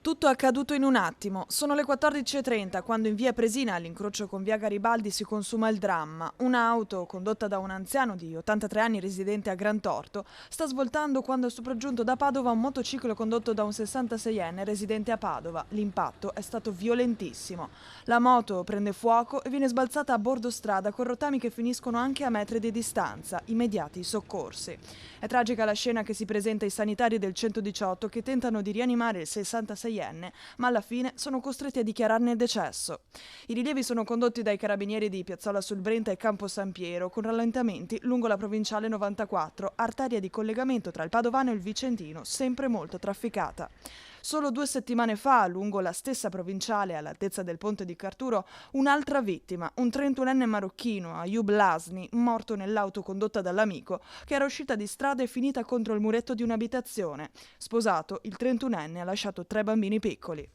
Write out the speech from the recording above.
Tutto è accaduto in un attimo. Sono le 14:30 quando in via Presina, all'incrocio con via Garibaldi, si consuma il dramma. Un'auto, condotta da un anziano di 83 anni residente a Grantorto, sta svoltando quando è sopraggiunto da Padova un motociclo condotto da un 66enne residente a Padova. L'impatto è stato violentissimo. La moto prende fuoco e viene sbalzata a bordo strada con rottami che finiscono anche a metri di distanza. Immediati soccorsi. È tragica la scena che si presenta ai sanitari del 118 che tentano di rianimare il 66enne, ma alla fine sono costretti a dichiararne il decesso. I rilievi sono condotti dai carabinieri di Piazzola sul Brenta e Campo San Piero, con rallentamenti lungo la provinciale 94, arteria di collegamento tra il Padovano e il Vicentino, sempre molto trafficata. Solo 2 settimane fa, lungo la stessa provinciale, all'altezza del ponte di Carturo, un'altra vittima, un 31enne marocchino, Ayub Lasni, morto nell'auto condotta dall'amico, che era uscita di strada e finita contro il muretto di un'abitazione. Sposato, il 31enne ha lasciato 3 bambini piccoli.